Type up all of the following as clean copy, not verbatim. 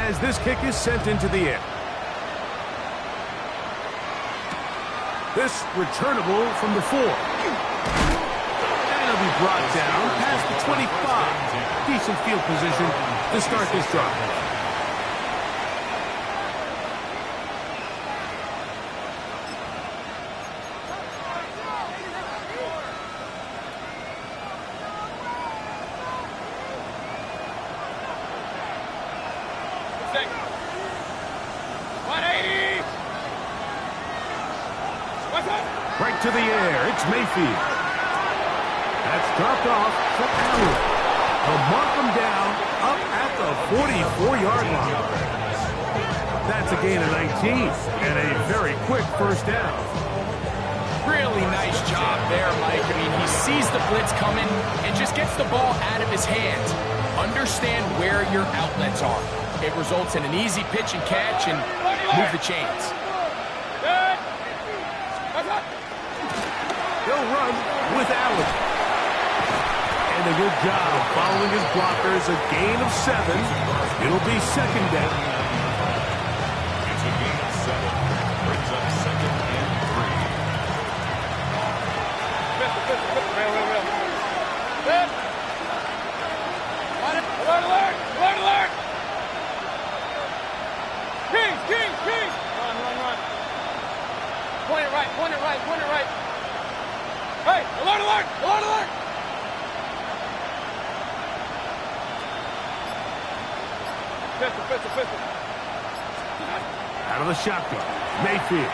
as this kick is sent into the air. This returnable from the 4. And it'll be brought down past the 25. Decent field position to start this drive. Right to the air. It's Mayfield. That's dropped off to Allen. He'll mark him down up at the 44-yard line. That's a gain of 19 and a very quick first down. Really nice job there, Mike. I mean, he sees the blitz coming and just gets the ball out of his hands. Understand where your outlets are. It results in an easy pitch and catch and move the chains. He'll run with Allen. And a good job following his blockers. A gain of 7. It'll be second down. It's a gain of 7. Brings up second and 3. Alert! Alert! Kings! Run. Point it right. Hey, alert! Pistol. Out of the shotgun. Mayfield.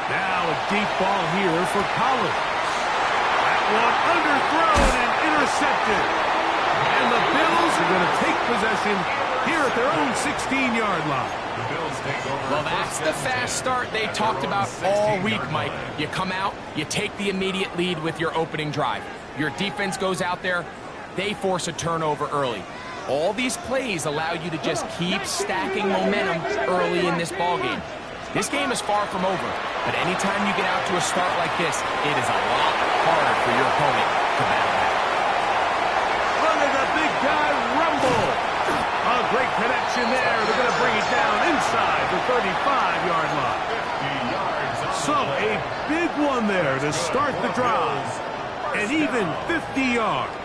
Now a deep ball here for Collins. That one underthrown and intercepted. And the Bills are going to take possession here at their own 16-yard line. The Bills take over. Well, that's the fast start they talked about all week, Mike. You come out, you take the immediate lead with your opening drive. Your defense goes out there, they force a turnover early. All these plays allow you to just keep stacking momentum early in this ballgame. This game is far from over, but anytime you get out to a start like this, it is a lot harder for your opponent to battle back. Look at the big guy rumble. A great connection there. They're going to bring it down inside the 35-yard line. 50 yards. So a big one there to start the drive. And even 50 yards.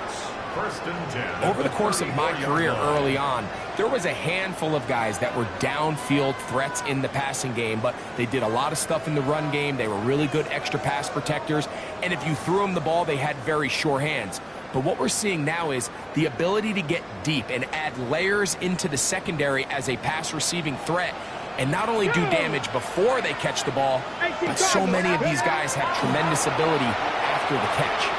First and 10. Over the course of my career early on, there was a handful of guys that were downfield threats in the passing game, but they did a lot of stuff in the run game. They were really good extra pass protectors, and if you threw them the ball, they had very sure hands. But what we're seeing now is the ability to get deep and add layers into the secondary as a pass-receiving threat, and not only do damage before they catch the ball, but so many of these guys have tremendous ability after the catch.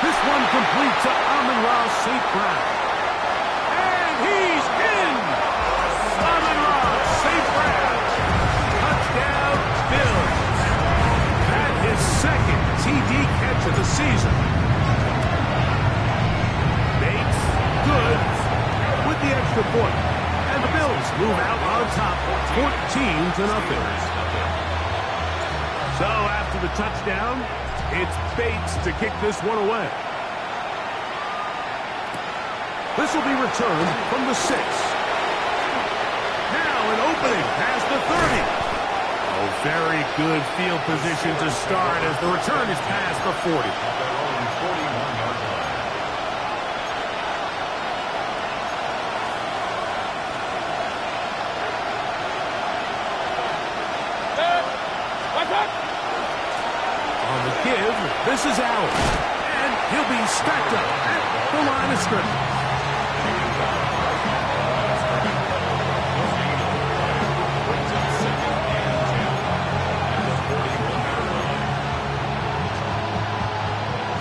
This one complete to Amon-Ra St. Brown. And he's in! Amon-Ra St. Brown. Touchdown, Bills. That is second TD catch of the season. Bates, good, with the extra point. And the Bills move out on top, 14-0. So after the touchdown, it's Bates to kick this one away. This will be returned from the 6. Now an opening past the 30. Oh, very good field position to start as the return is past the 40. This is Allen, and he'll be stacked up at the line of scrimmage.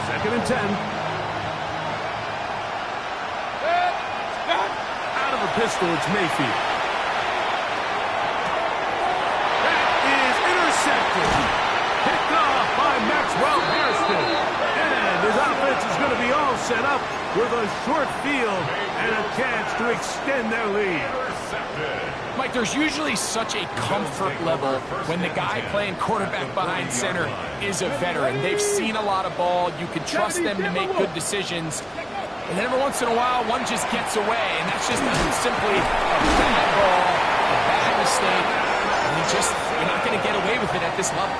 Second and 10. Out of a pistol, it's Mayfield. That is intercepted. Picked off by Maxwell Hairston. And his offense is going to be all set up with a short field and a chance to extend their lead. Mike, there's usually such a comfort level when the guy playing quarterback behind center is a veteran. They've seen a lot of ball. You can trust them to make good decisions. And then every once in a while, one just gets away, and that's just simply a at this level.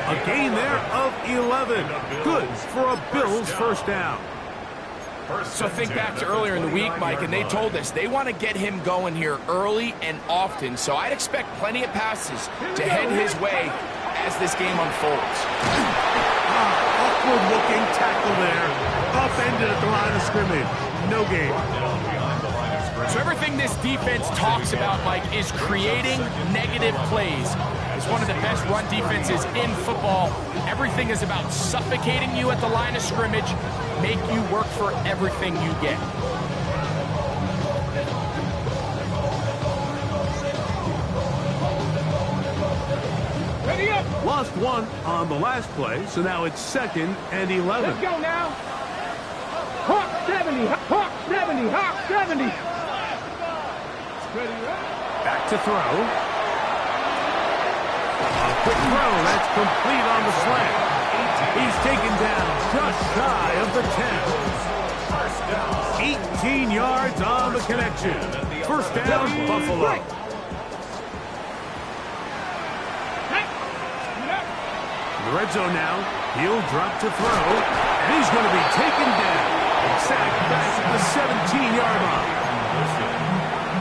A gain there of 11. Good for a Bills first down. So think back to earlier in the week, Mike, and they told us they want to get him going here early and often. So I'd expect plenty of passes to head his way as this game unfolds. Awkward looking tackle there. Upended at the line of scrimmage. No gain. So everything this defense talks about, Mike, is creating negative plays. It's one of the best run defenses in football. Everything is about suffocating you at the line of scrimmage, make you work for everything you get. Ready up. Lost one on the last play, so now it's 2nd and 11. Let's go now. Hawk 70. Hawk 70. Hawk 70. Ready up. Back to throw. A quick throw, that's complete on the slant. He's taken down just shy of the 10. 18 yards on the connection. First down, Buffalo. In the red zone now, he'll drop to throw, and he's going to be taken down. Sacked back at the 17-yard line.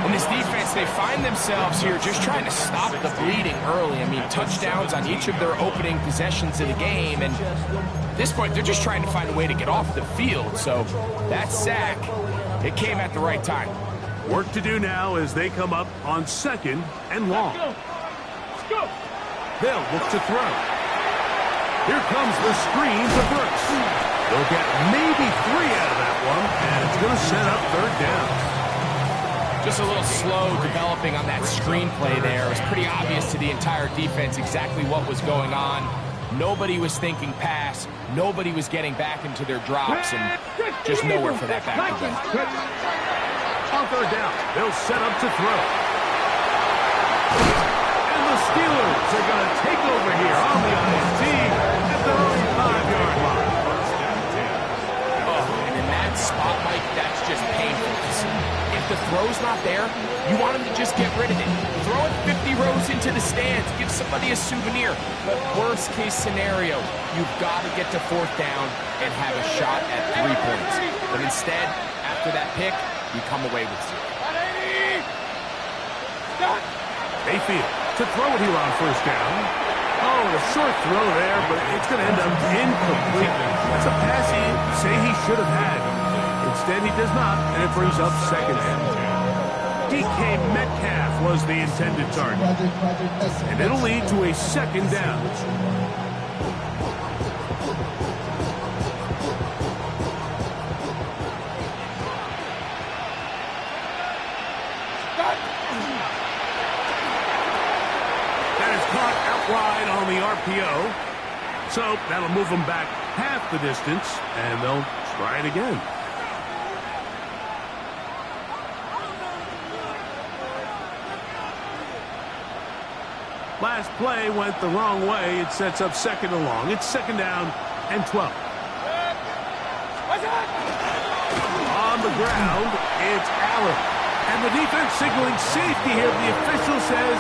In this defense, they find themselves here just trying to stop the bleeding early. I mean, touchdowns on each of their opening possessions of the game, and at this point, they're just trying to find a way to get off the field. So that sack, it came at the right time. Work to do now as they come up on 2nd and long. Let's go. They'll look to throw. Here comes the screen to Brooks. They'll get maybe 3 out of that one, and it's going to set up 3rd down. Just a little slow developing on that screenplay there. It was pretty obvious to the entire defense exactly what was going on. Nobody was thinking pass. Nobody was getting back into their drops, and just nowhere for that back to go. On 3rd down, they'll set up to throw. And the Steelers are going to take over here on the INT at their own 5-yard line. Oh, and in that spot, Mike, that's just painful to see. If the throw's not there, you want him to just get rid of it. Throw it 50 rows into the stands. Give somebody a souvenir. But worst case scenario, you've got to get to 4th down and have a shot at 3 points. But instead, after that pick, you come away with 0. Mayfield to throw it here on 1st down. Oh, a short throw there, but it's going to end up incomplete. That's a pass he'd say he should have had. Instead, he does not, and it brings up 2nd down. DK Metcalf was the intended target. And it'll lead to a 2nd down. That is caught out wide on the RPO. So that'll move them back half the distance, and they'll try it again. Last play went the wrong way. It sets up 2nd and long. It's 2nd down and 12. On the ground, it's Allen. And the defense signaling safety here. The official says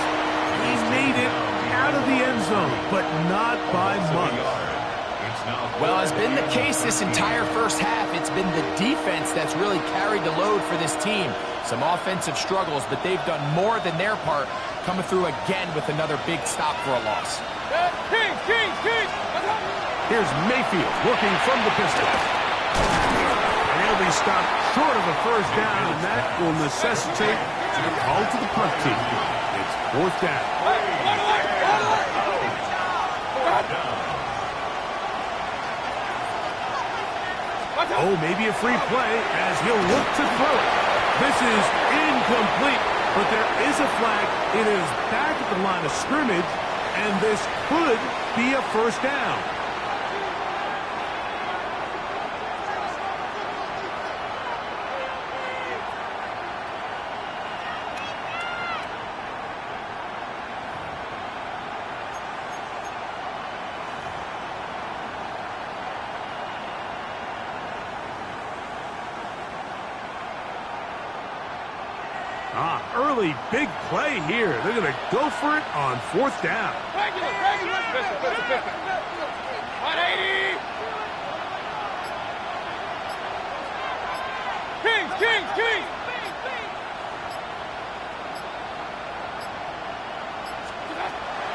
he made it out of the end zone, but not by much. Well, as been the case this entire first half, it's been the defense that's really carried the load for this team. Some offensive struggles, but they've done more than their part, coming through again with another big stop for a loss. Here's Mayfield working from the pistol. And he'll be stopped short of a 1st down, and that will necessitate a call to the punt team. It's 4th down. Oh, maybe a free play as he'll look to throw it. This is incomplete, but there is a flag. It is back at the line of scrimmage, and this could be a 1st down. Early big play here. They're going to go for it on 4th down. 180. Kings.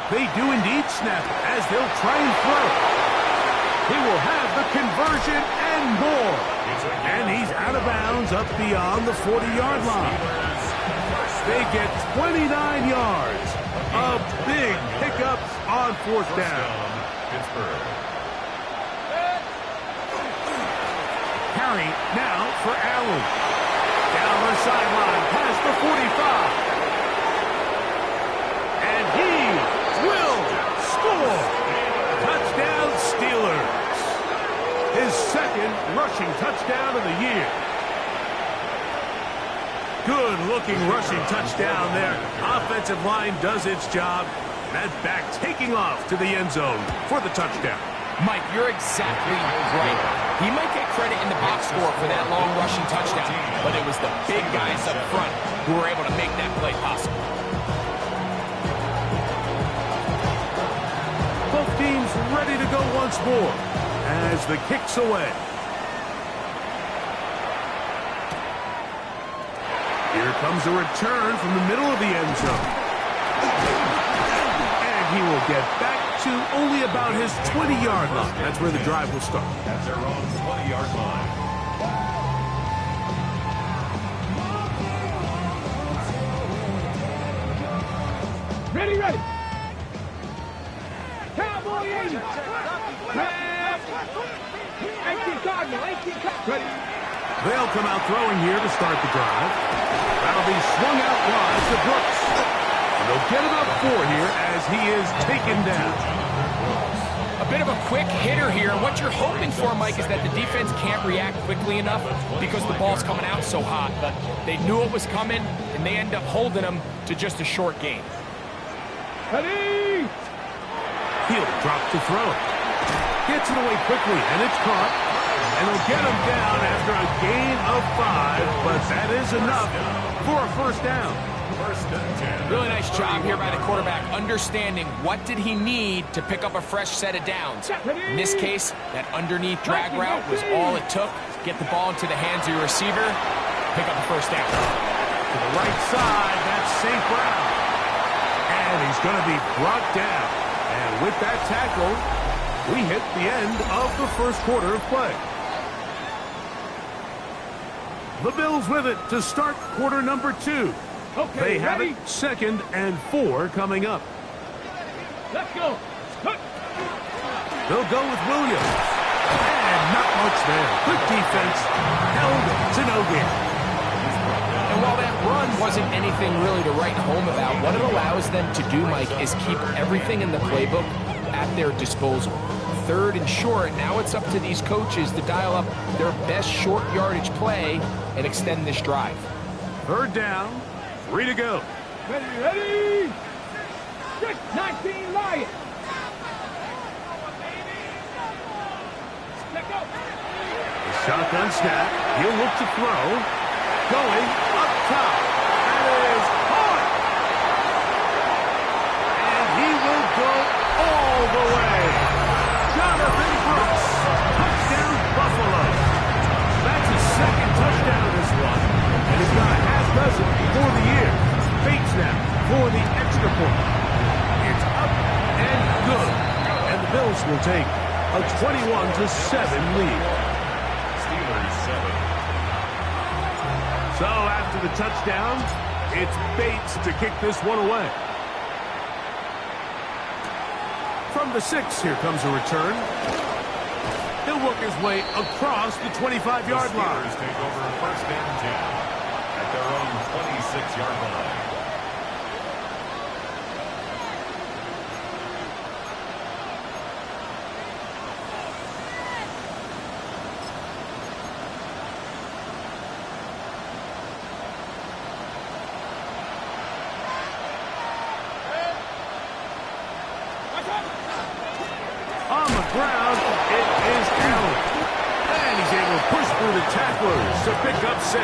They do indeed snap as they'll try and throw. He will have the conversion and more. And he's out of bounds up beyond the 40-yard line. They get 29 yards. A big pickup on 4th down. Carry now for Allen. Down the sideline past the 45. And he will score. Touchdown Steelers. His 2nd rushing touchdown of the year. Good-looking rushing touchdown there. Offensive line does its job. That back taking off to the end zone for the touchdown. Mike, you're exactly right. He might get credit in the box score for that long rushing touchdown, but it was the big guys up front who were able to make that play possible. Both teams ready to go once more as the kick's away. Here comes a return from the middle of the end zone. And he will get back to only about his 20-yard line. That's where the drive will start. That's their own 20-yard line. Ready. Cowboy 80. Ready. They'll come out throwing here to start the drive. That'll be swung out wide to Brooks. And they'll get about 4 here as he is taken down. A bit of a quick hitter here. What you're hoping for, Mike, is that the defense can't react quickly enough because the ball's coming out so hot. But they knew it was coming, and they end up holding them to just a short gain. Ready. He'll drop to throw. Gets it away quickly, and it's caught. And he'll get him down after a gain of 5, but that is enough for a 1st down. Really nice job here by the quarterback, understanding what did he need to pick up a fresh set of downs. In this case, that underneath drag route was all it took. Get the ball into the hands of your receiver, pick up a 1st down. To the right side, that's St. Brown. And he's going to be brought down. And with that tackle, we hit the end of the 1st quarter of play. The Bills with it to start quarter number 2. Okay, they have ready? it 2nd and 4 coming up. Let's go. They'll go with Williams. And not much there. Good defense. Held to no gain. And while that run wasn't anything really to write home about, what it allows them to do, Mike, is keep everything in the playbook at their disposal. 3rd and short, now it's up to these coaches to dial up their best short yardage play and extend this drive. 3rd down, 3 to go. Ready. 19 Lions. Let's go. The shotgun snap. He'll look to throw. Going up top. That is hard. And he will go all the way. Jonathan Brooks. Touchdown Buffalo. That's his 2nd touchdown of this one. And he's got a half dozen for the year. Fake snap for the extra point. It's up and good. And the Bills will take a 21-7 lead. Steelers 7. So after the touchdown, it's Bates to kick this one away. From the 6, here comes a return. He'll work his way across the 25-yard line. Steelers take over 1st and 10 at their own 26-yard line. On the ground, it is Allen. And he's able to push through the tacklers to pick up 6.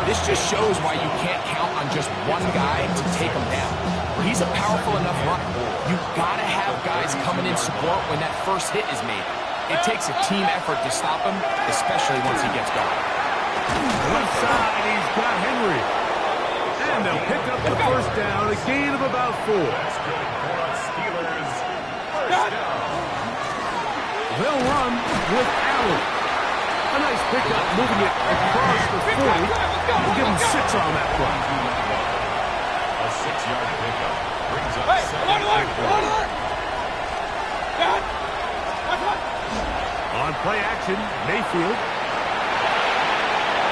This just shows why you can't count on just one guy to take him down. He's a powerful enough runner. You gotta have guys coming in support when that first hit is made. It takes a team effort to stop him, especially once he gets going. Left side, he's got Henry. And they'll pick up the first down, a gain of about 4. They'll run with Allen. A nice pickup, moving it across the 40. We'll give him 6 on that play. A 6-yard pickup brings up second and 4. On play action, Mayfield.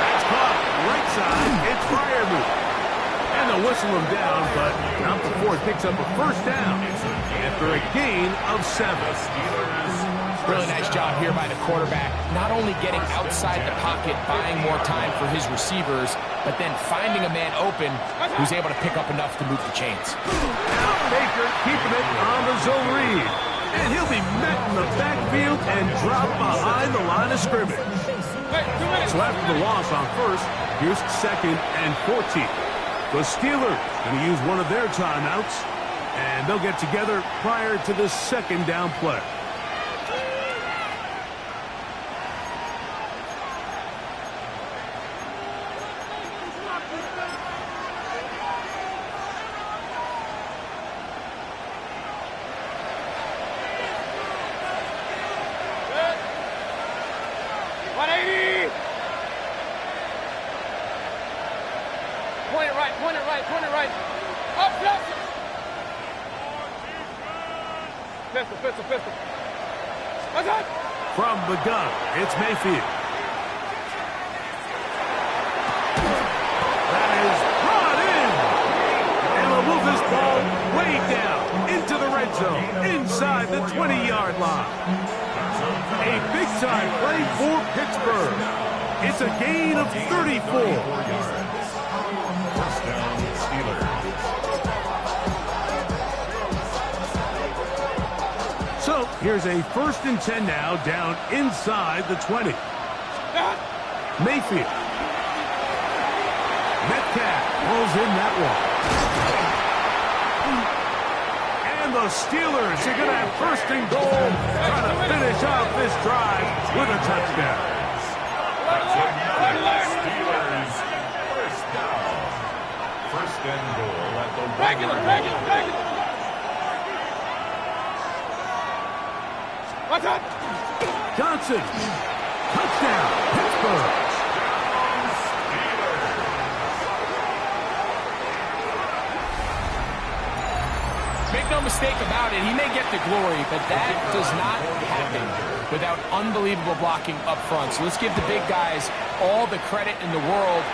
That's caught. Right side, it's Freiermuth. And they'll whistle him down, but not before it picks up a first down after a gain of 7. Really nice job here by the quarterback, not only getting outside the pocket, buying more time for his receivers, but then finding a man open who's able to pick up enough to move the chains. Now Baker keeping it on the zone read. And he'll be met in the backfield and dropped behind the line of scrimmage. So after the loss on first, here's 2nd and 14. The Steelers going to use one of their timeouts, and they'll get together prior to the 2nd down play. Point it right. Up, Jackson. Pistol. What's that? From the gun, it's Mayfield. That is brought in. And will move this ball way down into the red zone, inside the 20-yard line. A big-time play for Pittsburgh. It's a gain of 34. So here's a 1st and 10 now, down inside the 20. Mayfield. Metcalf pulls in that one. And the Steelers are going to have 1st and goal, trying to finish off this drive with a touchdown. Steelers, first down. 1st and goal at the regular. What's up? Johnson. Touchdown, Pittsburgh. Make no mistake about it, he may get the glory, but that does not happen without unbelievable blocking up front. So let's give the big guys all the credit in the world.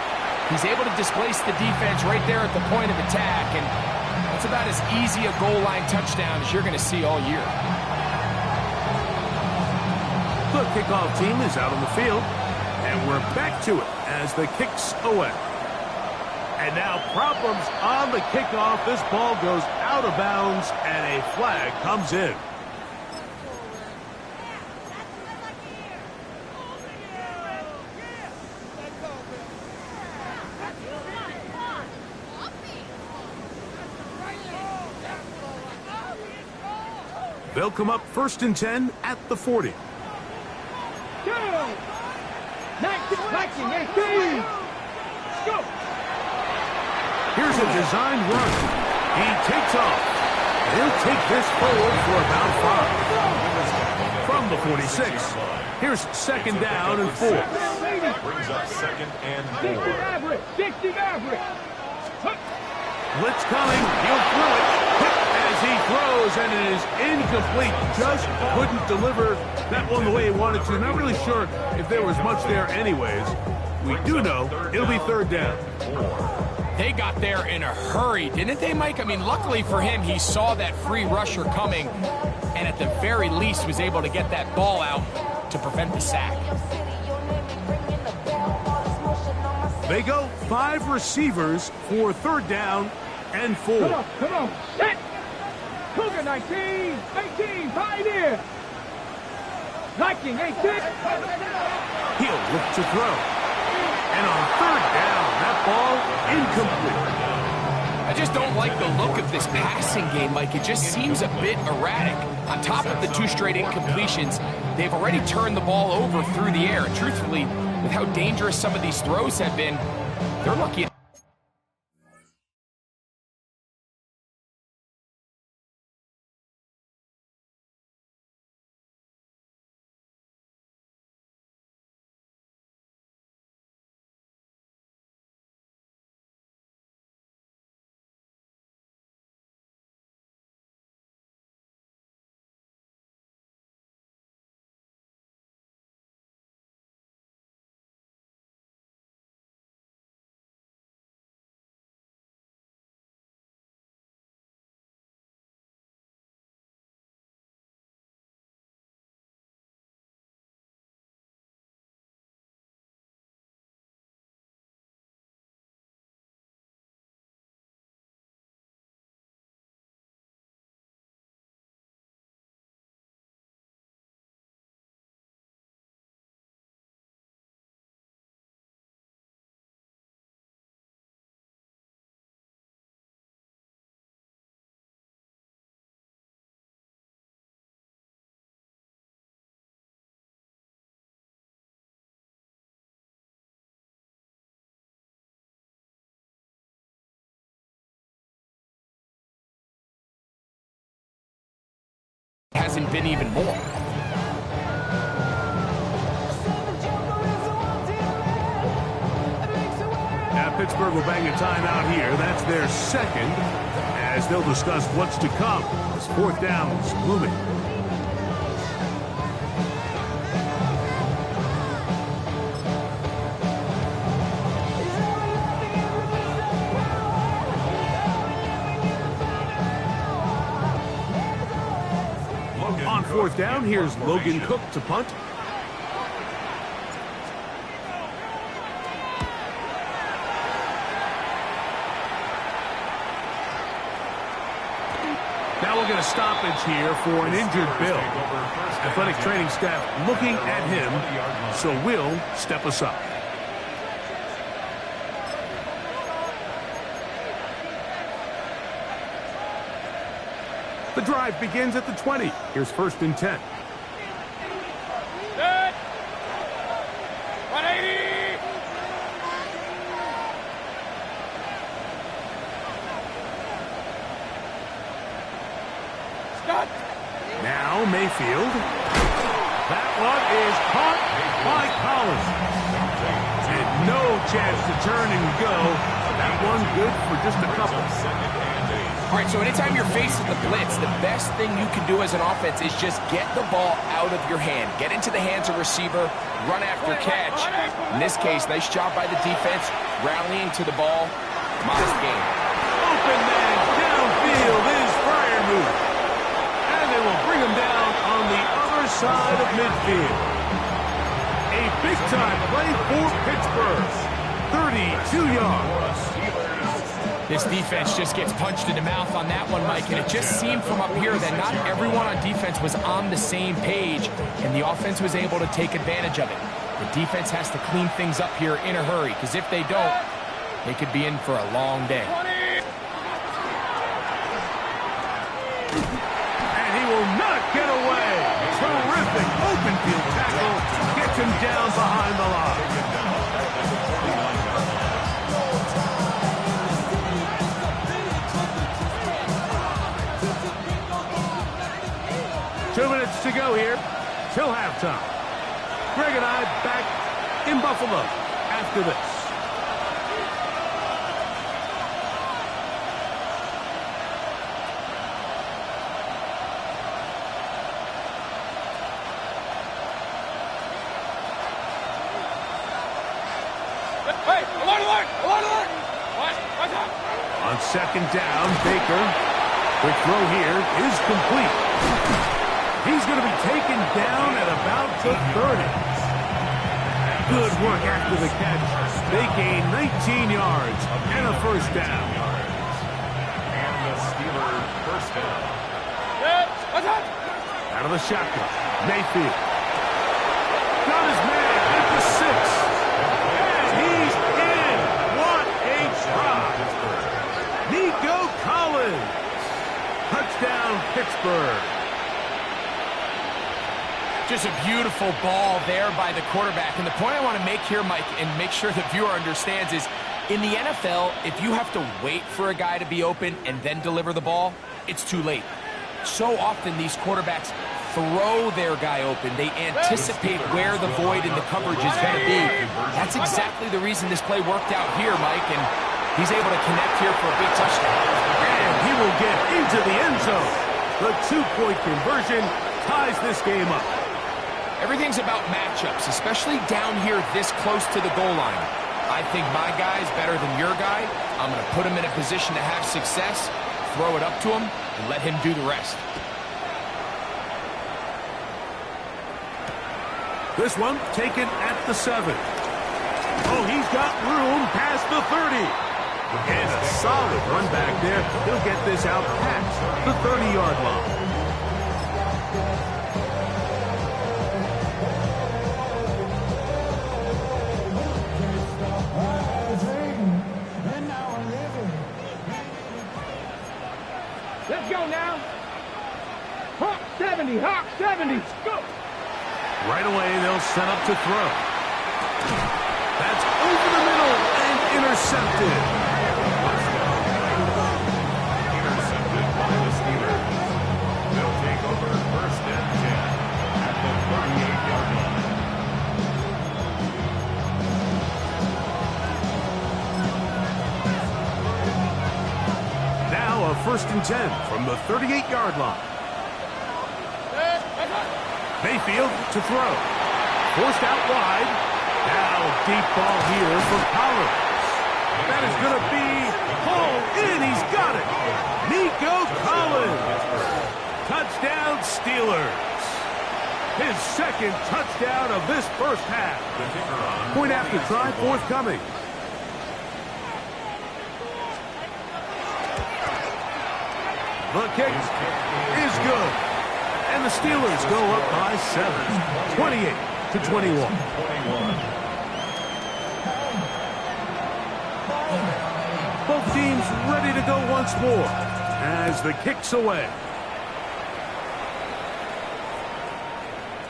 He's able to displace the defense right there at the point of attack, and that's about as easy a goal line touchdown as you're going to see all year. The kickoff team is out on the field, and we're back to it as the kick's away. And now problems on the kickoff. This ball goes out of bounds, and a flag comes in. They'll come up 1st and 10 at the 40. 19, 18. Go. Here's a designed run. He takes off. He'll take this forward for about 5. From the 46, here's 2nd down and 4. brings up 2nd and 4. 60 average. Blitz coming. He'll throw it. Hit as he throws, and it is incomplete. Just couldn't deliver that one the way he wanted to. Not really sure if there was much there anyways. We do know it'll be 3rd down. They got there in a hurry, didn't they, Mike? I mean, luckily for him, he saw that free rusher coming and at the very least was able to get that ball out to prevent the sack. They go 5 receivers for 3rd down and 4. Come on. Set. Cougar 19, 18, Pioneer. 19, 18. He'll look to throw. And on 3rd down, that ball incomplete. I just don't like the look of this passing game, Mike. It just seems a bit erratic. On top of the 2 straight incompletions, they've already turned the ball over through the air. And truthfully, with how dangerous some of these throws have been, they're lucky. Hasn't been even more. Now Pittsburgh will bang a timeout here. That's their second, as they'll discuss what's to come as 4th down is looming. On 4th down, here's Logan Cook to punt. Now we'll get a stoppage here for an injured Bill. Athletic training staff looking at him, so Will step us up. The drive begins at the 20. Here's 1st and 10. Set. 180. Stop. Now Mayfield. That one is caught by Collins. And no chance to turn and go. That one good for just a couple. All right, so anytime you're facing the blitz, the best thing you can do as an offense is just get the ball out of your hand. Get into the hands of receiver, run after catch. In this case, nice job by the defense, rallying to the ball. Modest game. Open man downfield is Freiermuth. And they will bring him down on the other side of midfield. A big-time play for Pittsburgh. 32 yards. This defense just gets punched in the mouth on that one, Mike, and it just seemed from up here that not everyone on defense was on the same page, and the offense was able to take advantage of it. The defense has to clean things up here in a hurry, because if they don't, they could be in for a long day. And he will not get away. Terrific open field tackle. Gets him down behind the line. 2 minutes to go here till halftime. Greg and I back in Buffalo after this. Hey, alert! What's up? On 2nd down, Baker. Quick throw here is complete. He's going to be taken down at about the 30. Good work after the catch. They gain 19 yards and a 1st down. And the Steelers 1st down. What's up? Out of the shotgun, Mayfield. Got his man at the 6. And he's in. What Pittsburgh. Just a beautiful ball there by the quarterback. And the point I want to make here, Mike, and make sure the viewer understands is, in the NFL, if you have to wait for a guy to be open and then deliver the ball, it's too late. So often these quarterbacks throw their guy open. They anticipate where the void in the coverage is going to be. That's exactly the reason this play worked out here, Mike, and he's able to connect here for a big touchdown. And he will get into the end zone. The two-point conversion ties this game up. Everything's about matchups, especially down here this close to the goal line. I think my guy's better than your guy. I'm going to put him in a position to have success, throw it up to him, and let him do the rest. This one taken at the 7. Oh, he's got room past the 30. And a solid run back there. He'll get this out past the 30-yard line. Let's go now. Hawk 70, Hawk 70, go. Right away, they'll set up to throw. That's over the middle and intercepted. Intercepted by the Steelers. They'll take over first and 10 at the 38-yard line. Now a first and 10 from the 38-yard line. Mayfield to throw. Forced out wide. Now a deep ball here for Collins. That is going to be hauled in. He's got it. Nico Collins. Touchdown Steelers. His second touchdown of this first half. Point after try forthcoming. The kick is good. And the Steelers go up by 7, 28-21. Both teams ready to go once more as the kick's away.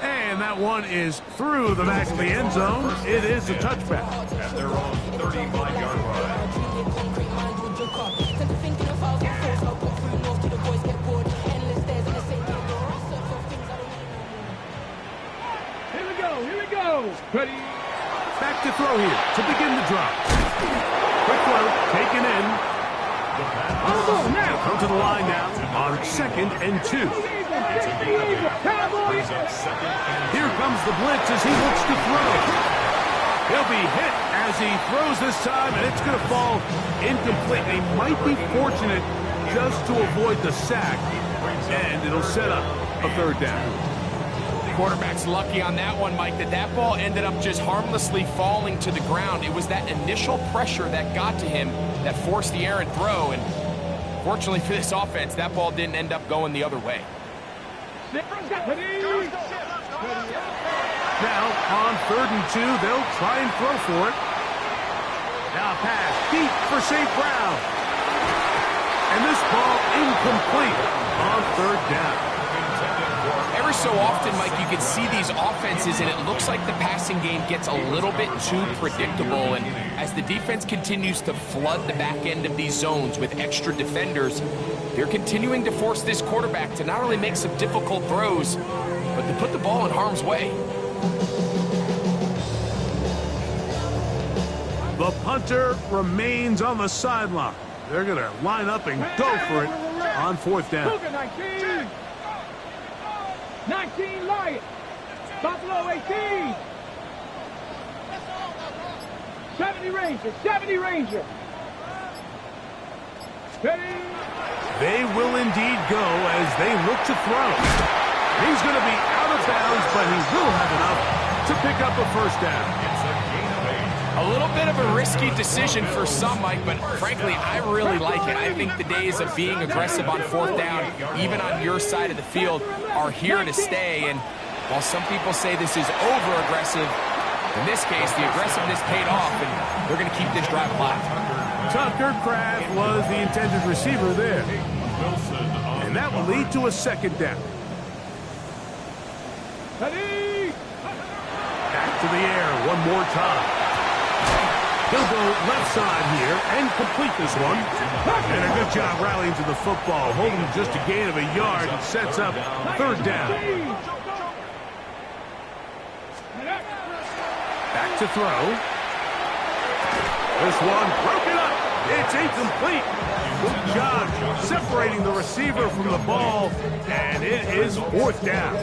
And that one is through the back of the end zone. It is a touchback. At their own 35-yard line. Here we go. Ready. Back to throw here to begin the drive. Quick throw taken in. On the ball now. Come to the line now on 2nd and 2. Cowboys. Here comes the blitz as he looks to throw. He'll be hit as he throws this time, and it's going to fall incomplete. They might be fortunate just to avoid the sack, and it'll set up a third down. Quarterback's lucky on that one, Mike, that ball ended up just harmlessly falling to the ground. It was that initial pressure that got to him that forced the errant throw, and fortunately for this offense, that ball didn't end up going the other way. Now, on 3rd and 2, they'll try and throw for it. Now pass deep for St. Brown. And this ball incomplete on 3rd down. Every so often, Mike, you can see these offenses, and it looks like the passing game gets a little bit too predictable. And as the defense continues to flood the back end of these zones with extra defenders, they're continuing to force this quarterback to not only make some difficult throws, but to put the ball in harm's way. The punter remains on the sideline. They're going to line up and go for it on 4th down. 19 Lions. Buffalo 18. 70 Rangers. 70 Rangers. Ready. They will indeed go as they look to throw. He's going to be out of bounds, but he will have enough to pick up a first down. It's a gain of 8. A little bit of a risky decision for some, Mike, but frankly, I really like it. I think the days of being aggressive on 4th down, even on your side of the field, are here to stay. And while some people say this is over-aggressive, in this case, the aggressiveness paid off, and they're going to keep this drive alive. Tucker Kraft was the intended receiver there. And that will lead to a second down. Ready? Back to the air one more time. He'll go left side here and complete this one. And a good job rallying to the football, holding just a gain of a yard and sets up third down. Back to throw. This one broken up. It's incomplete. Good job separating the receiver from the ball, and it is fourth down.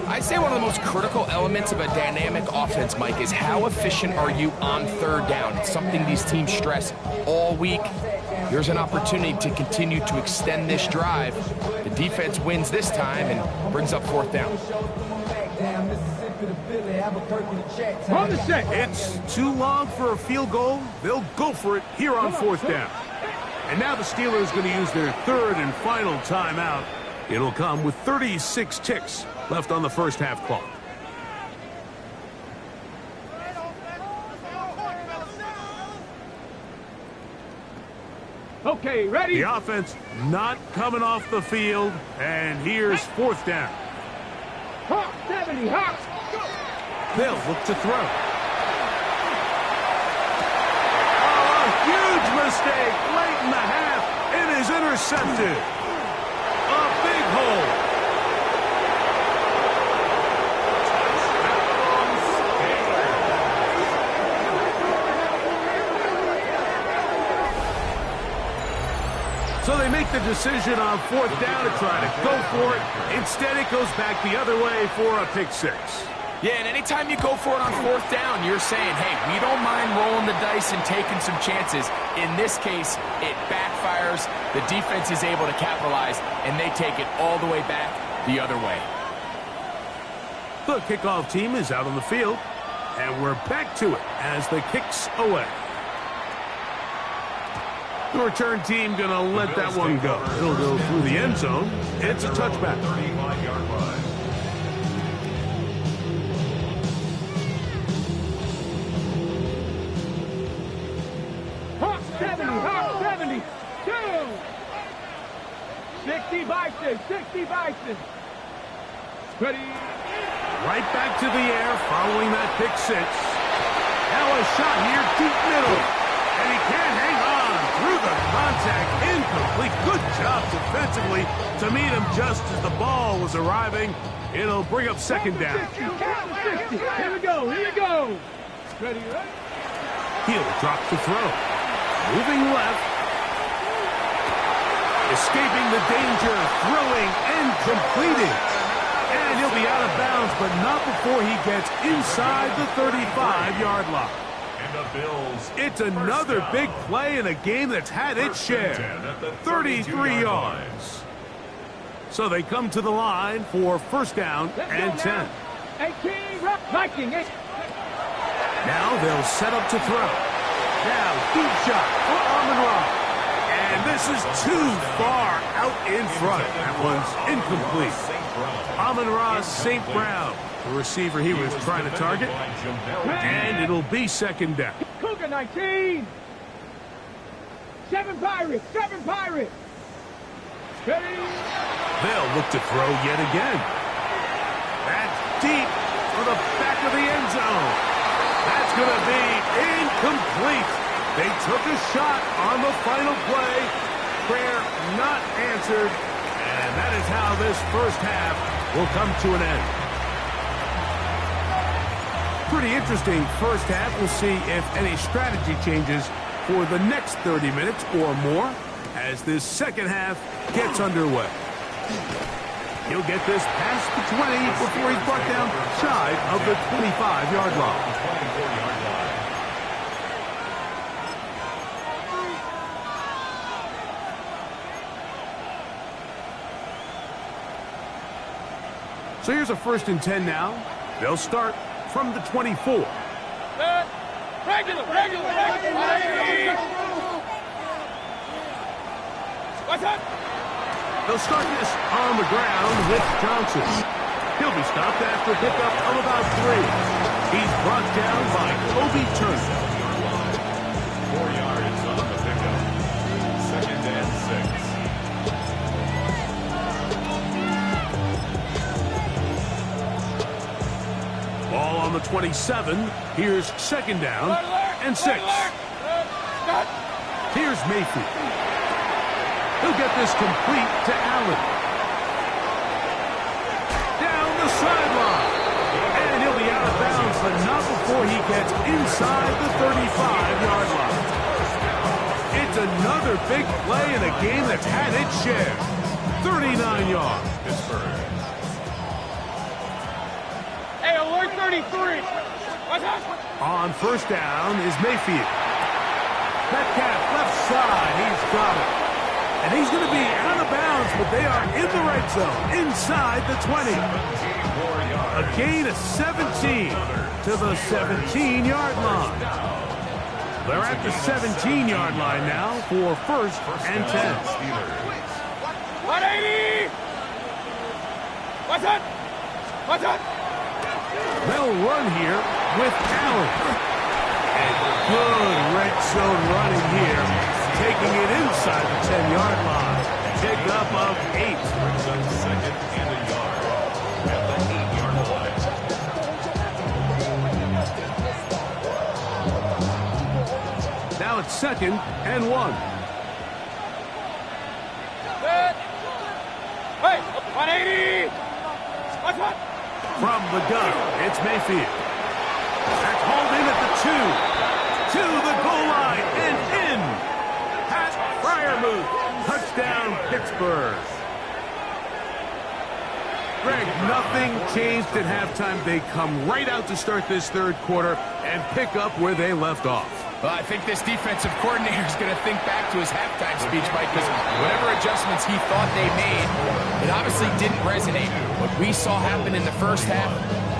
I'd say one of the most critical elements of a dynamic offense, Mike, is how efficient are you on third down. It's something these teams stress all week. Here's an opportunity to continue to extend this drive. The defense wins this time and brings up fourth down. On the set. It's too long for a field goal. They'll go for it here on fourth down. And now the Steelers going to use their third and final timeout. It'll come with 36 ticks left on the first half clock. Okay, ready? The offense not coming off the field, and here's fourth down. Hawk 70, Hawk. They'll look to throw. Oh, a huge mistake late in the half. It is intercepted. A big hole. So they make the decision on fourth down to try to go for it. Instead, it goes back the other way for a pick six. Yeah, and anytime you go for it on fourth down, you're saying, hey, we don't mind rolling the dice and taking some chances. In this case, it backfires. The defense is able to capitalize, and they take it all the way back the other way. The kickoff team is out on the field, and we're back to it as the kick's away. The return team going to let that one go. It'll go through the end zone. It's a touchback. 35-yard line. Hawk 70, Hawk 70. 60 Bison, 60 Bison. Ready? Right back to the air following that pick six. Now a shot here, deep middle. And he can't hang on through the contact. Incomplete. Good job defensively to meet him just as the ball was arriving. It'll bring up second down. 60, count to 60. Here we go, here we go. Ready, ready? He'll drop the throw. Moving left. Escaping the danger. Throwing and completing. And he'll be out of bounds, but not before he gets inside the 35-yard line. And the Bills. It's another big play in a game that's had its share. 33 yards. So they come to the line for first down and 10. 18, Viking. Now they'll set up to throw. Now, deep shot for Amon-Ra. And this is too far out in front. That one's incomplete. Amon-Ra St. Brown, the receiver he was trying to target. And it'll be second down. Cougar 19. 7 Pirates, 7 Pirates. Ready? They'll look to throw yet again. That's deep for the back of the end zone. That's going to be incomplete. They took a shot on the final play. Prayer not answered. And that is how this first half will come to an end. Pretty interesting first half. We'll see if any strategy changes for the next 30 minutes or more as this second half gets underway. He'll get this past the 20 before he's brought down shy of the 25-yard line. So here's a first and 10 now. They'll start from the 24. Regular. What's up? They'll start this on the ground with Johnson. He'll be stopped after a pickup of about 3. He's brought down by Kobe Turner. 4 yards on the pickup. Second and 6. 27. Here's second down and 6. Here's Mayfield. He'll get this complete to Allen. Down the sideline. And he'll be out of bounds, but not before he gets inside the 35-yard line. It's another big play in a game that's had its share. 39 yards. Pittsburgh. Hey, alert 33. What's up? On first down is Mayfield. Metcalf left side. He's got it. And he's going to be out of bounds, but they are in the red zone, inside the 20. A gain of 17 to the 17-yard line. They're at the 17-yard line now for first and 10. 180. What's up? What's up? They'll run here with Allen. And good red zone running here, taking it inside the 10-yard line. Pick up of 8. Brings up second and a yard at the 8-yard line. Now it's second and 1. Hey, 180. What's up? From the gun, it's Mayfield. That's hauled in at the 2. To the goal line and in. Pat Freiermuth. Touchdown, Pittsburgh. Greg, nothing changed at halftime. They come right out to start this third quarter and pick up where they left off. Well, I think this defensive coordinator is going to think back to his halftime speech, Mike, because whatever adjustments he thought they made, it obviously didn't resonate. What we saw happen in the first half,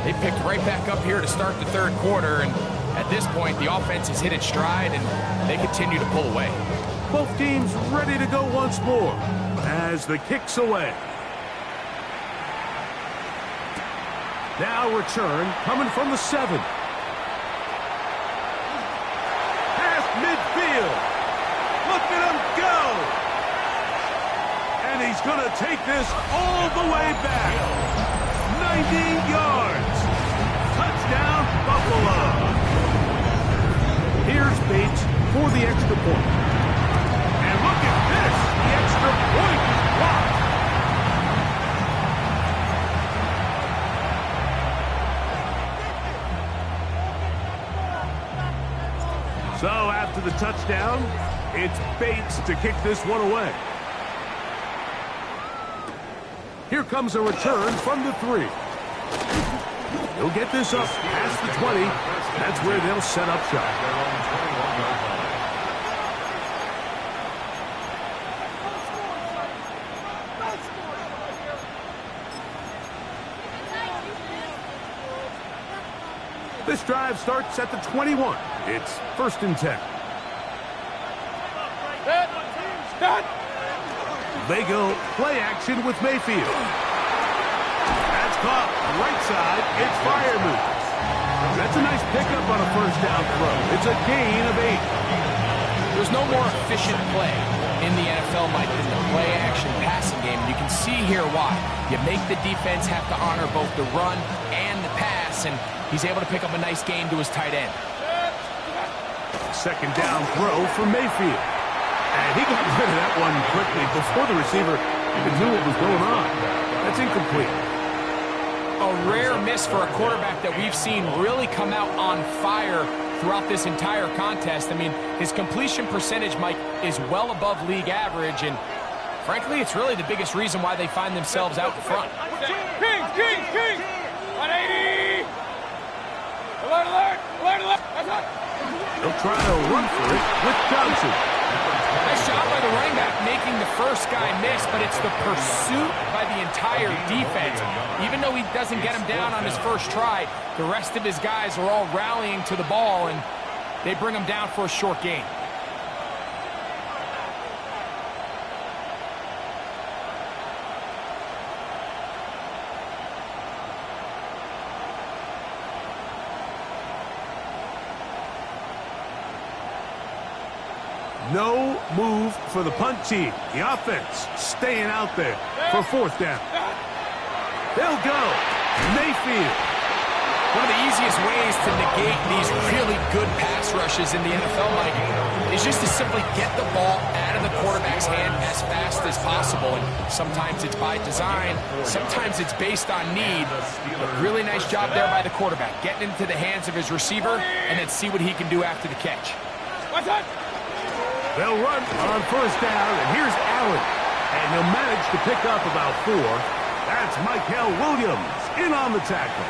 they picked right back up here to start the third quarter, and at this point, the offense has hit its stride, and they continue to pull away. Both teams ready to go once more as the kick's away. Now return coming from the 7. Midfield. Look at him go. And he's going to take this all the way back. 90 yards. Touchdown, Buffalo. Here's Bates for the extra point. And look at this. The extra point is blocked. So after the touchdown, it's Bates to kick this one away. Here comes a return from the 3. He'll get this up past the 20. That's where they'll set up shop. This drive starts at the 21. It's first and 10. They go play action with Mayfield. That's caught right side. It's Freiermuth. That's a nice pickup on a first down throw. It's a gain of 8. There's no more efficient play in the NFL, Mike, than the play action passing game. You can see here why. You make the defense have to honor both the run and the pass, and he's able to pick up a nice gain to his tight end. Second down throw for Mayfield. And he got rid of that one quickly before the receiver even knew what was going on. That's incomplete. A rare miss for a quarterback that we've seen really come out on fire throughout this entire contest. I mean, his completion percentage, Mike, is well above league average, and frankly, it's really the biggest reason why they find themselves out in front. King! 180! Alert, alert! Alert, alert! That's up! They'll try to run for it with Johnson. Nice job by the running back making the first guy miss, but it's the pursuit by the entire defense. Even though he doesn't get him down on his first try, the rest of his guys are all rallying to the ball, and they bring him down for a short gain. No move for the punt team. The offense staying out there for fourth down. They'll go. Mayfield. One of the easiest ways to negate these really good pass rushes in the NFL, Mike, is just to simply get the ball out of the quarterback's hand as fast as possible. And sometimes it's by design, sometimes it's based on need. But really nice job there by the quarterback, getting into the hands of his receiver and then see what he can do after the catch. They'll run on first down, and here's Allen. And he'll manage to pick up about 4. That's Mikael Williams in on the tackle.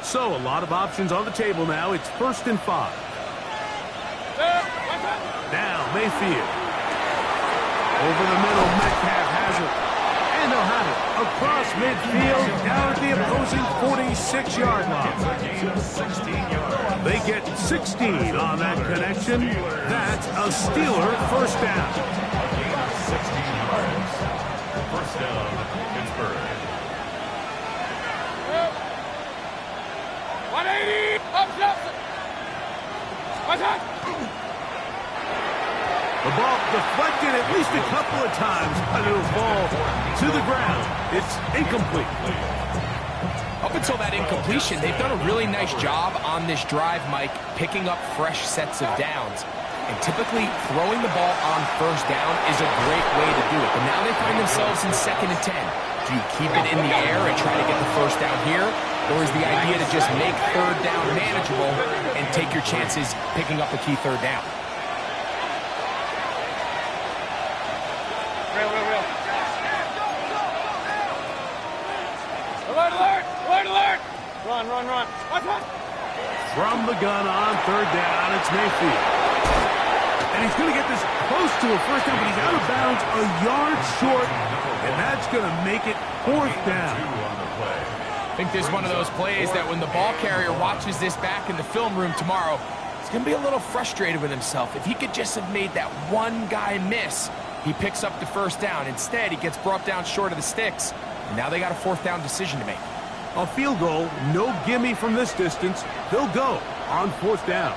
So, a lot of options on the table now. It's 1st and 5. Now, Mayfield. Over the middle, Metcalf has it. And they'll have it across midfield, down at the opposing 46-yard line. They get 16 on that connection. That's a Steeler first down. 16 yards. First down, Pittsburgh. 180! Up! The ball deflected at least a couple of times, but it'll fall to the ground. It's incomplete. Up until that incompletion, they've done a really nice job on this drive, Mike, picking up fresh sets of downs. And typically, throwing the ball on first down is a great way to do it. But now they find themselves in 2nd and 10. Do you keep it in the air and try to get the first down here? Or is the idea to just make third down manageable and take your chances picking up a key third down? Alert! Run! From the gun on 3rd down, it's Mayfield. And he's going to get this close to a first down, but he's out of bounds a yard short, and that's going to make it 4th down. I think this is one of those plays that when the ball carrier watches this back in the film room tomorrow, he's going to be a little frustrated with himself. If he could just have made that one guy miss, he picks up the first down. Instead, he gets brought down short of the sticks, and now they got a 4th down decision to make. A field goal, no gimme from this distance. They'll go on 4th down.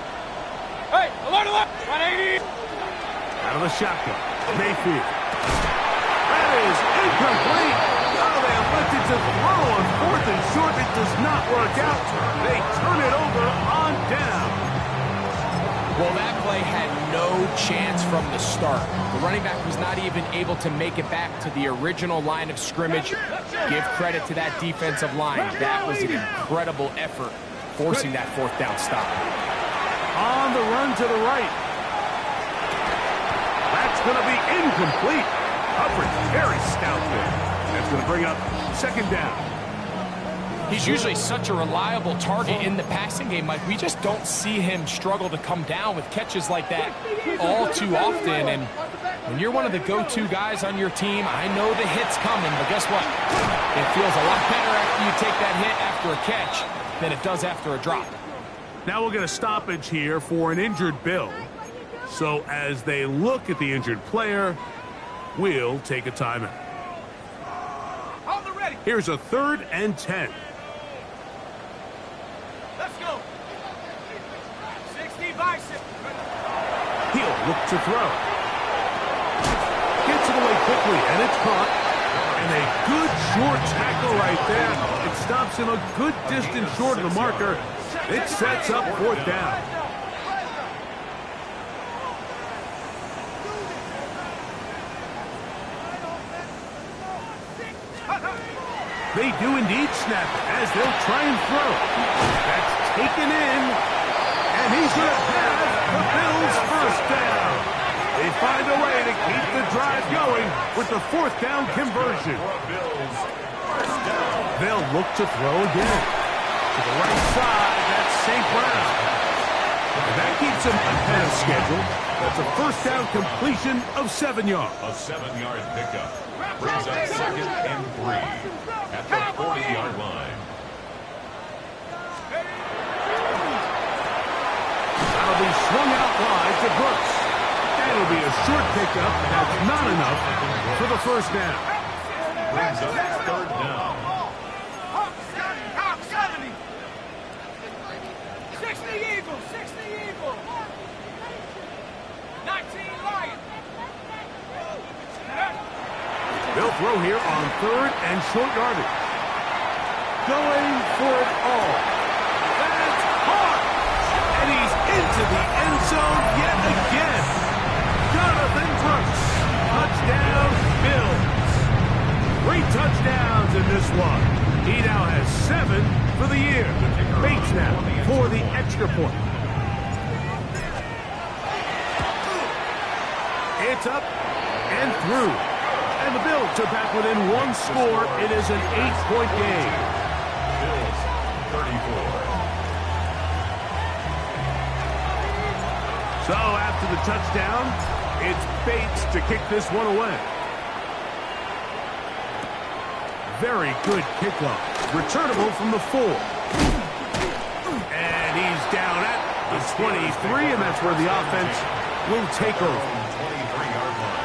Hey, alert! 180! Out of the shotgun, Mayfield. That is incomplete. Oh, they elected to throw on 4th and short. It does not work out. They turn it over on down. Well, that play had no chance from the start. The running back was not even able to make it back to the original line of scrimmage. Give credit to that defensive line. That was an incredible effort, forcing that 4th down stop. On the run to the right. That's going to be incomplete. Coverage very stout there. That's going to bring up 2nd down. He's usually such a reliable target in the passing game, Mike. We just don't see him struggle to come down with catches like that all too often. And when you're one of the go-to guys on your team, I know the hit's coming, but guess what? It feels a lot better after you take that hit after a catch than it does after a drop. Now we'll get a stoppage here for an injured Bill. So as they look at the injured player, we'll take a timeout. Here's a 3rd and 10. Let's go! 60 by 6. He'll look to throw. Gets it away quickly, and it's caught. And a good short tackle right there. It stops him a good distance short of the marker. It sets up 4th down. They do indeed snap it as they'll try and throw. That's taken in, and he's going to have the Bills' first down. They find a way to keep the drive going with the 4th down conversion. They'll look to throw again. To the right side, that's St. Brown. And that keeps him ahead of schedule. That's a 1st down completion of 7 yards. A 7-yard pickup brings up 2nd and 3 at the 40-yard line. That'll be swung out wide to Brooks. That'll be a short pickup. That's not enough for the 1st down. Brings up 3rd down. Hawk 70. 60 throw here on 3rd and short yardage. Going for it all. That's hard. And he's into the end zone yet again. Jonathan Brooks. Touchdown, Bills. 3 touchdowns in this one. He now has 7 for the year. Bates now for the extra point. It's up and through. And the Bills are back within 1 score. It is an 8-point game. Bills 34. So after the touchdown, it's Bates to kick this one away. Very good kickoff. Returnable from the 4. And he's down at the 23, and that's where the offense will take over. 23-yard line.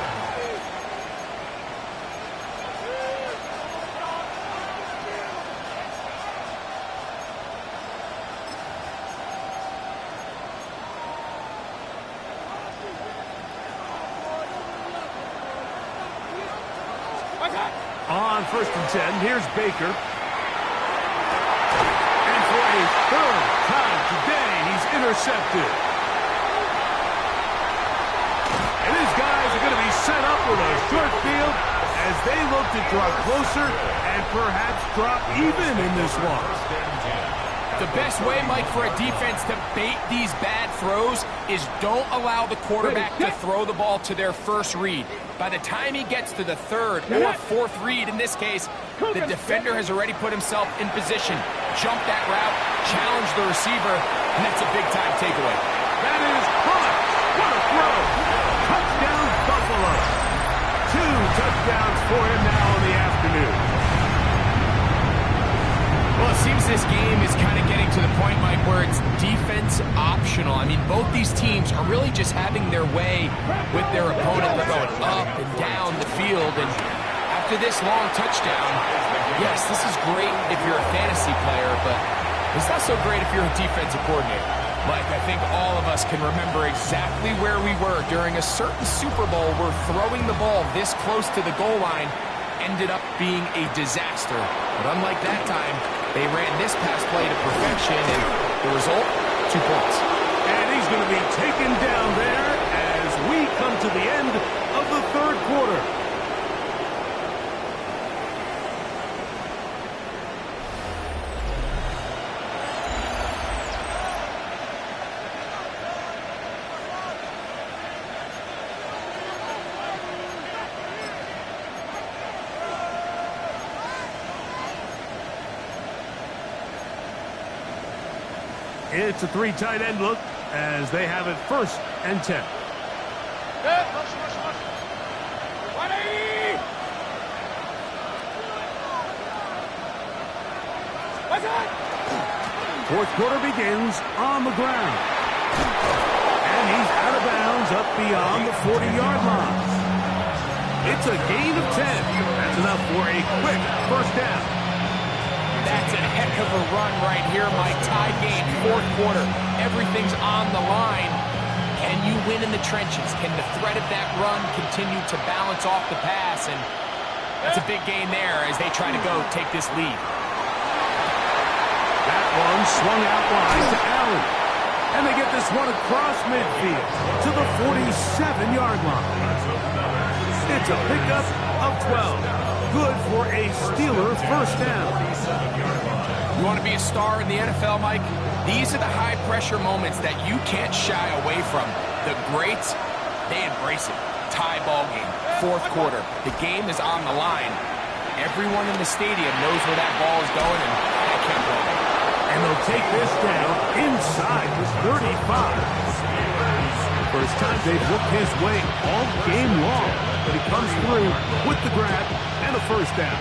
On 1st and 10, here's Baker. And for a 3rd time today, he's intercepted. And his guys are going to be set up with a short field as they look to draw closer and perhaps drop even in this one. The best way, Mike, for a defense to bait these bad throws is don't allow the quarterback to throw the ball to their first read. By the time he gets to the 3rd or 4th read, in this case, the defender has already put himself in position, jumped that route, challenged the receiver, and that's a big-time takeaway. That is hot. What a throw. Touchdown, Buffalo. 2 touchdowns for him now in the afternoon. Well, it seems this game is kind of getting to the point, Mike, where it's defense optional. I mean, both these teams are really just having their way with their opponent. They're going up and down the field, and after this long touchdown, yes, this is great if you're a fantasy player, but it's not so great if you're a defensive coordinator. Mike, I think all of us can remember exactly where we were during a certain Super Bowl where throwing the ball this close to the goal line ended up being a disaster. But unlike that time, they ran this pass play to perfection, and the result, 2 points. And he's going to be taken down there as we come to the end of the 3rd quarter. It's a 3 tight end look as they have it 1st and 10. 4th quarter begins on the ground. And he's out of bounds up beyond the 40-yard line. It's a gain of 10. That's enough for a quick 1st down. That's a heck of a run right here, Mike. Tie game, 4th quarter. Everything's on the line. Can you win in the trenches? Can the threat of that run continue to balance off the pass? And that's a big gain there as they try to go take this lead. That one swung out wide to Allen. And they get this one across midfield to the 47-yard line. It's a pickup of 12. Good for a Steeler 1st down. You want to be a star in the NFL, Mike? These are the high-pressure moments that you can't shy away from. The greats, they embrace it. Tie ball game, 4th quarter. The game is on the line. Everyone in the stadium knows where that ball is going, and that can't go. And they'll take this down inside the 35. First time they've looked his way all game long, but he comes through with the grab and a 1st down.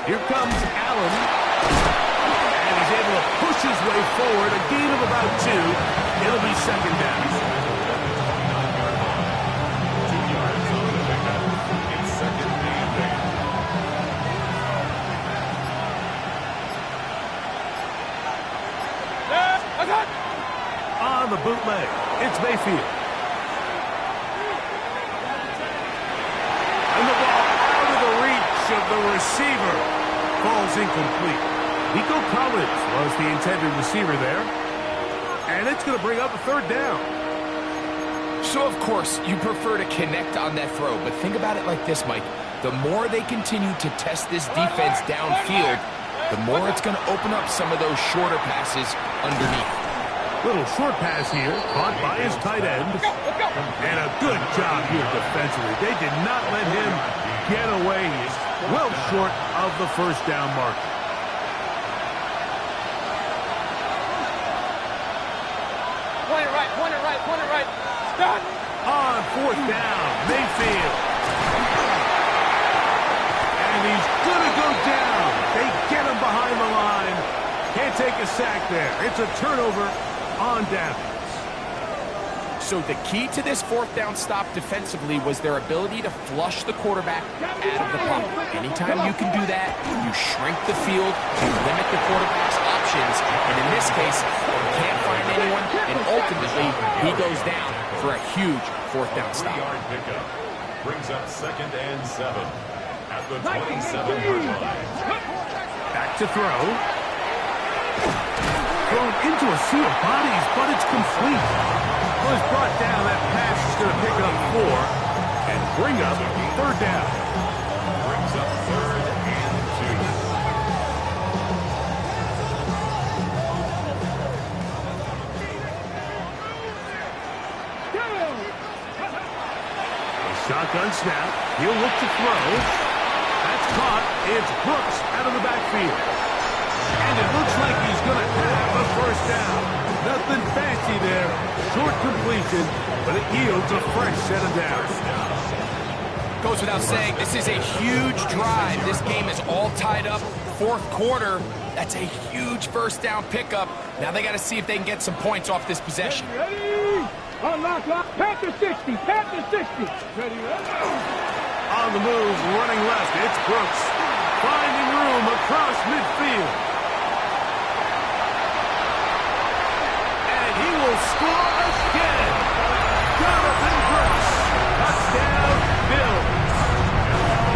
Here comes Allen. And he's able to push his way forward. A gain of about 2. It'll be 2nd down. 2 yards on the pickup. It's 2nd and 8. On the bootleg, it's Mayfield. And the ball out of the reach of the receiver. Falls incomplete. Nico Collins was the intended receiver there. And it's going to bring up a third down. So, of course, you prefer to connect on that throw, but think about it like this, Mike. The more they continue to test this defense downfield, the more it's going to open up some of those shorter passes underneath. Little short pass here, caught by his tight end. And a good job here defensively. They did not let him get away. He's well short of the first down mark. Point it right. Start. On fourth down, Mayfield. And he's going to go down. They get him behind the line. Can't take a sack there. It's a turnover on downs. So the key to this fourth down stop defensively was their ability to flush the quarterback out of the pocket. Anytime you can do that, you shrink the field, you limit the quarterback's options, and in this case, he can't find anyone, and ultimately, he goes down for a huge fourth down stop. 3-yard pickup brings up 2nd and 7 at the 27-yard line. Back to throw. Thrown into a sea of bodies, but it's complete. Was brought down. That pass is going to pick up 4 and bring up third down. Brings up 3rd and 2. Shotgun snap. He'll look to throw. That's caught. It's Brooks out of the backfield. And it looks like he's going to have a first down. Nothing fancy there. Short completion, but it yields a fresh set of downs. Goes without saying, this is a huge drive. This game is all tied up. Fourth quarter, that's a huge first down pickup. Now they got to see if they can get some points off this possession. Ready? Unlock. Panther 60. Ready? On the move, running left, it's Brooks. Finding room across midfield. And he will score again. Jonathan Brooks. Touchdown, Bills.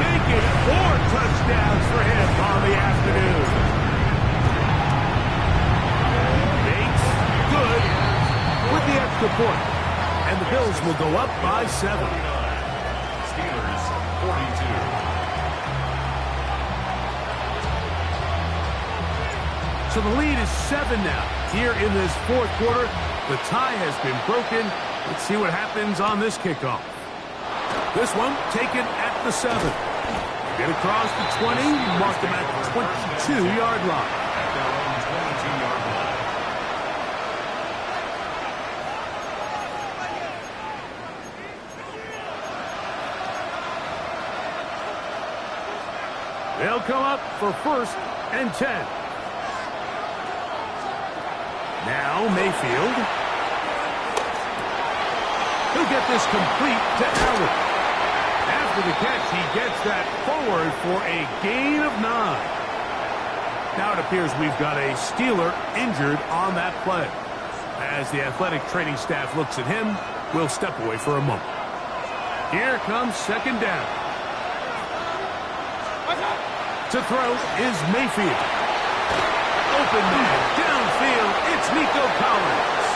Make it 4 touchdowns for him on the afternoon. Bates, good, with the extra point. And the Bills will go up by 7. Steelers 42. So the lead is 7 now. Here in this fourth quarter, the tie has been broken. Let's see what happens on this kickoff. This one taken at the 7. Get across the 20, mark them at the 22-yard line. At their own 22-yard line. They'll come up for 1st and 10. Now Mayfield. He'll get this complete to Allen. After the catch, he gets that forward for a gain of 9. Now it appears we've got a Steeler injured on that play. As the athletic training staff looks at him, we'll step away for a moment. Here comes 2nd down. To throw is Mayfield. Open man, downfield, it's Nico Collins.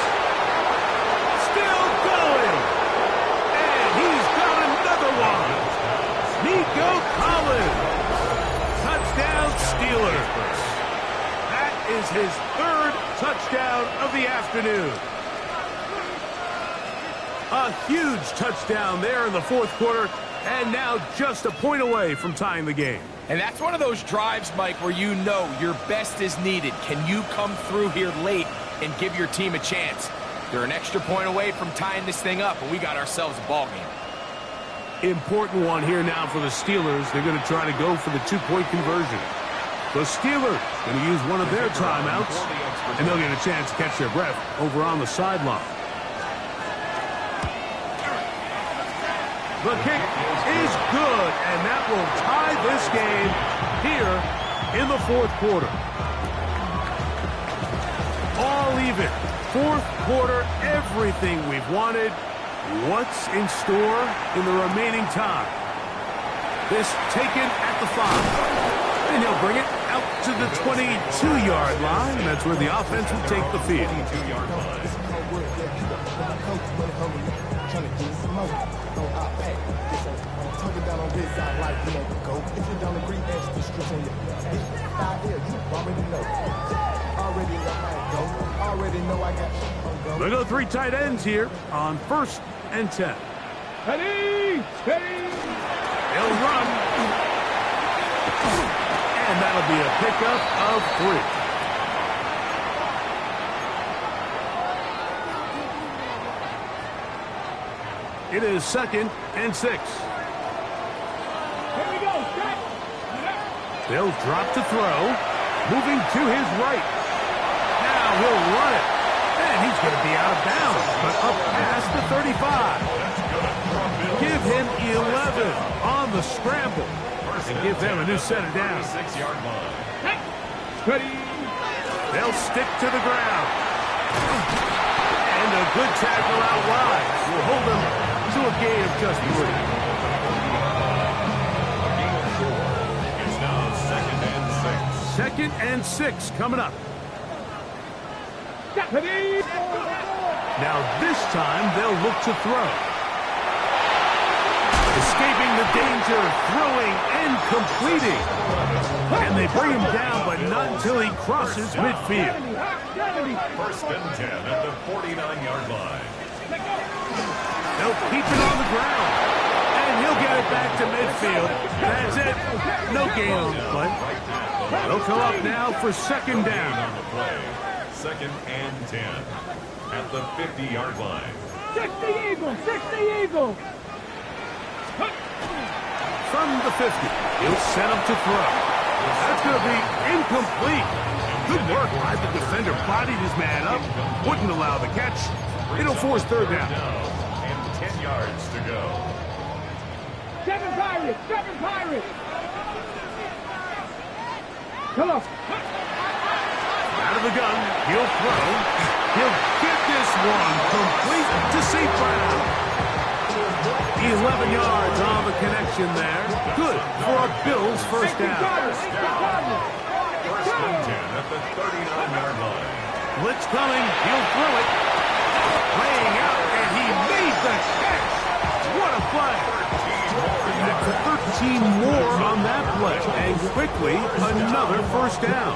Still going. And he's got another one. Nico Collins. Touchdown Steelers. That is his 3rd touchdown of the afternoon. A huge touchdown there in the fourth quarter, and now just a point away from tying the game. And that's one of those drives, Mike, where you know your best is needed. Can you come through here late and give your team a chance? They're an extra point away from tying this thing up, and we got ourselves a ball game. Important one here now for the Steelers. They're going to try to go for the 2-point conversion. The Steelers going to use one of their timeouts, and they'll get a chance to catch their breath over on the sideline. The kick is good, and that will tie this game here in the fourth quarter. All even. even. Fourth quarter, everything we've wanted. What's in store in the remaining time? This taken at the 5. And he'll bring it out to the 22-yard line. That's where the offense will take the field. 22-yard line. They go 3 tight ends here on 1st and 10. Steady, steady. They'll run. And that'll be a pickup of 3. It is 2nd and 6. Here we go, set. They'll drop to throw. Moving to his right. Now he'll run it. And he's going to be out of bounds, but up past the 35. Give him 11 on the scramble. And give them a new set of downs. 6-yard line. Steady. They'll stick to the ground. And a good tackle out wide will hold them to a gain of just 3. It's now 2nd and 6. 2nd and 6 coming up. Steady. Now this time they'll look to throw. Escaping the danger, throwing and completing. And they bring him down, but not until he crosses midfield. 1st and 10 at the 49-yard line. They'll keep it on the ground. And he'll get it back to midfield. That's it. No gain on the play. They'll come up now for 2nd down. On the play. 2nd and 10 at the 50-yard line. 60 Eagles, 60 Eagles. From the 50, he'll set him to throw. That's going to be incomplete. Good work by the defender. Bodied his man up. Wouldn't allow the catch. It'll force 3rd down. And 10 yards to go. 7 Pirates, 7 Pirates. Come on. Out of the gun, he'll throw. He'll get this one complete to St. Brown. 11 yards on the connection there. Good for a Bills 1st down. 1st and 10 at the 39-yard line. Blitz coming. He'll throw it. Laying out, and he made the catch. What a play. That's 13 more on that play. And quickly, another 1st down.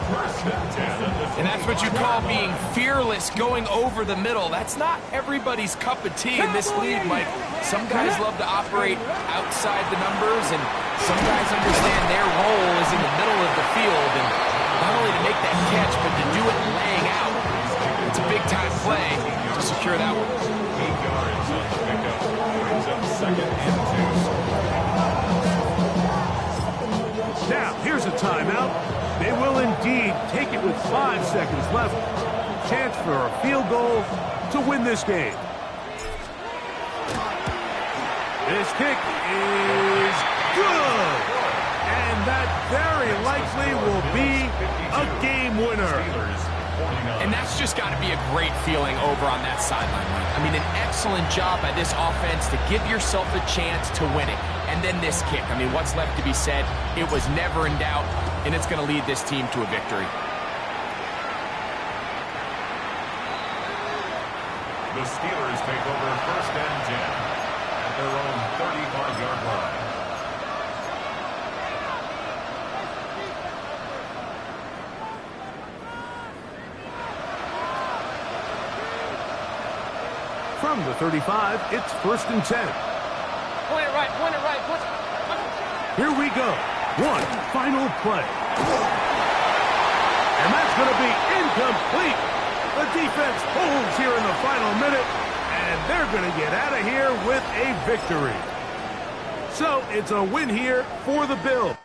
And that's what you call being fearless, going over the middle. That's not everybody's cup of tea in this league, Mike. Some guys love to operate outside the numbers, and some guys understand their role is in the middle of the field, and not only to make that catch, but to do it laying out. It's a big-time play to secure that one. 8 yards on the pickup. Brings up 2nd and 2. Now, here's a timeout. They will indeed take it with 5 seconds left. Chance for a field goal to win this game. This kick is good. And that very likely will be a game winner. And that's just got to be a great feeling over on that sideline, Mike. I mean, an excellent job by this offense to give yourself a chance to win it. And then this kick. I mean, what's left to be said? It was never in doubt, and it's going to lead this team to a victory. The Steelers take over 1st and 10 at their own 35-yard line. From the 35, it's 1st and 10. Point it right, point it right. Here we go. One final play. And that's going to be incomplete. The defense holds here in the final minute, and they're going to get out of here with a victory. So it's a win here for the Bills.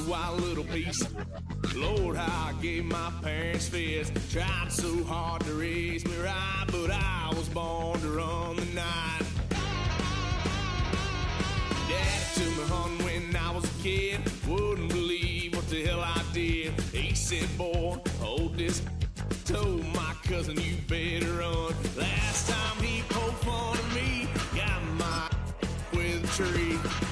a wild little piece. Lord, how I gave my parents fist. Tried so hard to raise me right, but I was born to run the night. Daddy took me hunting when I was a kid. Wouldn't believe what the hell I did. He said, boy, hold this. Told my cousin, you better run. Last time he poked fun at me, got my with a tree.